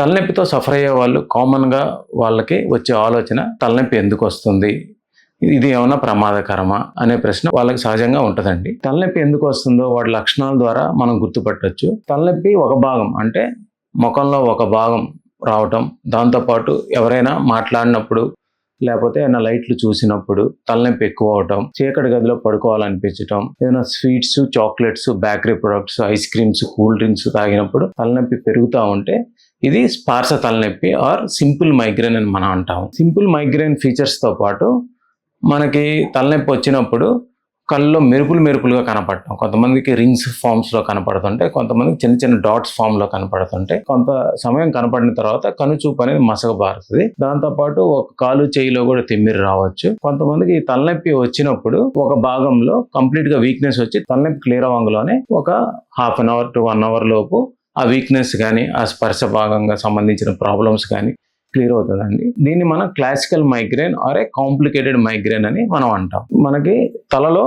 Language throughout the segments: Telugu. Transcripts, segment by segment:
తలనొప్పితో సఫర్ అయ్యే వాళ్ళు కామన్‌గా వాళ్ళకి వచ్చే ఆలోచన తలనొప్పి ఎందుకొస్తుంది? ఇది ఏమన్నా ప్రమాదకరమా? అనే ప్రశ్న వాళ్ళకి సహజంగా ఉంటదండి. తలనొప్పి ఎందుకు వస్తుందో వాటి లక్షణాల ద్వారా మనం గుర్తుపట్టొచ్చు. తలనొప్పి ఒక భాగం అంటే మొఖంలో ఒక భాగం రావటం, దాంతో పాటు ఎవరైనా మాట్లాడినప్పుడు లేకపోతే ఏమైనా లైట్లు చూసినప్పుడు తలనొప్పి ఎక్కువ అవటం, చీకటి గదిలో పడుకోవాలనిపించటం, ఏదైనా sweets, chocolates, bakery products, ice creams, cool drinks తాగినప్పుడు తలనొప్పి పెరుగుతూ ఉంటే ఇది స్పార్శ తలనొప్పి ఆర్ సింపుల్ మైగ్రేన్ అని మనం అంటాం. సింపుల్ మైగ్రేన్ ఫీచర్స్తో పాటు మనకి తలనొప్పి వచ్చినప్పుడు కళ్ళలో మెరుపులుగా కనపడటం, కొంతమందికి రింగ్స్ ఫామ్స్లో కనపడుతుంటే, కొంతమందికి చిన్న చిన్న డాట్స్ ఫామ్లో కనపడుతుంటే, కొంత సమయం కనపడిన తర్వాత కనుచూపు అనేది మసకబారుతుంది. దాంతోపాటు ఒక కాలు చేయిలో కూడా తిమ్మిరి రావచ్చు. కొంతమందికి ఈ తలనొప్పి వచ్చినప్పుడు ఒక భాగంలో కంప్లీట్గా వీక్నెస్ వచ్చి తలనొప్పి క్లియర్ అవ్వగానే ఒక half an hour to 1 hour లోపు ఆ వీక్నెస్ కానీ ఆ స్పర్శ భాగంగా సంబంధించిన ప్రాబ్లమ్స్ కానీ క్లియర్ అవుతుందండి. దీన్ని మనం classical migraine or a complicated migraine అని మనం అంటాం. మనకి తలలో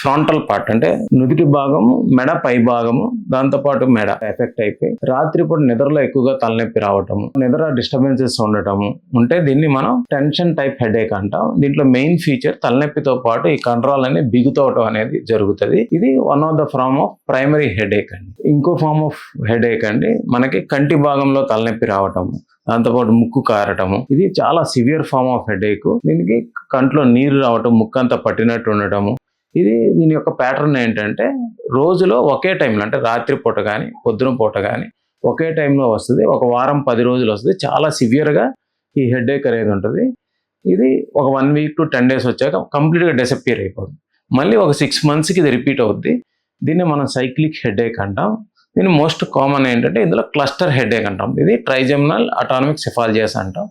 ఫ్రంటల్ పార్ట్ అంటే నుదిటి భాగము, మెడ పై భాగము, దాంతోపాటు మెడ ఎఫెక్ట్ అయిపోయి రాత్రిపూట నిద్రలో ఎక్కువగా తలనొప్పి రావటము, నిద్ర డిస్టర్బెన్సెస్ ఉండటము ఉంటే దీన్ని మనం టెన్షన్ టైప్ హెడేక్ అంటాం. దీంట్లో మెయిన్ ఫీచర్ తలనొప్పితో పాటు ఈ కండరాలు అనేది బిగుతవటం అనేది జరుగుతుంది. ఇది one of the form of primary headache అండి. ఇంకో ఫార్మ్ ఆఫ్ హెడేక్ అండి మనకి కంటి భాగంలో తలనొప్పి రావటము, దాంతోపాటు ముక్కు కారటము, ఇది చాలా సివియర్ ఫార్మ్ ఆఫ్ హెడేక్. దీనికి కంట్లో నీరు రావటం, ముక్కు అంతా పట్టినట్టు ఉండటము. దీని యొక్క ప్యాటర్న్ ఏంటంటే రోజులో ఒకే టైంలో అంటే రాత్రిపూట కానీ పొద్దున పూట కానీ ఒకే టైంలో వస్తుంది. ఒక వారం 10 రోజులు వస్తుంది. చాలా సివియర్గా ఈ హెడేక్ అనేది ఉంటుంది. ఇది ఒక 1 వీక్ టు 10 డేస్ వచ్చాక కంప్లీట్గా డిసప్పియర్ అయిపోతుంది. మళ్ళీ ఒక 6 మంత్స్కి ఇది రిపీట్ అవుద్ది. దీన్ని మనం సైక్లిక్ హెడేక్ అంటాం. దీని మోస్ట్ కామన్ ఏంటంటే ఇందులో క్లస్టర్ హెడేక్ అంటాం. ఇది ట్రైజెమినల్ అటానమిక్ సెఫాలజియాస్ అంటాం.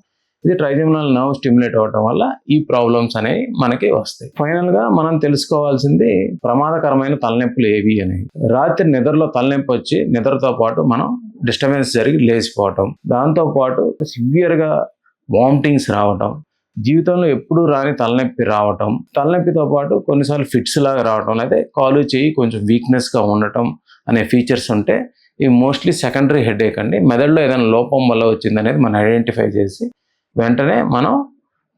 ఇది ట్రైజెమినల్ నర్వ్ స్టిమ్యులేట్ అవ్వడం వల్ల ఈ ప్రాబ్లమ్స్ అనేవి మనకి వస్తాయి. ఫైనల్గా మనం తెలుసుకోవాల్సింది ప్రమాదకరమైన తలనొప్పులు ఏవి అనేవి. రాత్రి నిద్రలో తలనొప్పి వచ్చి నిద్రతో పాటు మనం డిస్టర్బెన్స్ జరిగి లేచిపోవటం, దాంతోపాటు సివియర్గా వామిటింగ్స్ రావటం, జీవితంలో ఎప్పుడూ రాని తలనొప్పి రావటం, తలనొప్పితో పాటు కొన్నిసార్లు ఫిట్స్ లాగా రావటం, లేదా కాలు చేయి కొంచెం వీక్నెస్గా ఉండటం అనే ఫీచర్స్ ఉంటే ఇవి మోస్ట్లీ సెకండరీ హెడేక్ అండి. మెదడులో ఏదైనా లోపం వల్ల వచ్చిందనేది మనం ఐడెంటిఫై చేసి వెంటనే మనం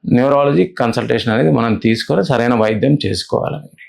న్యూరాలజీ కన్సల్టేషన్ అనేది మనం తీసుకొని సరైన వైద్యం చేసుకోవాలండి.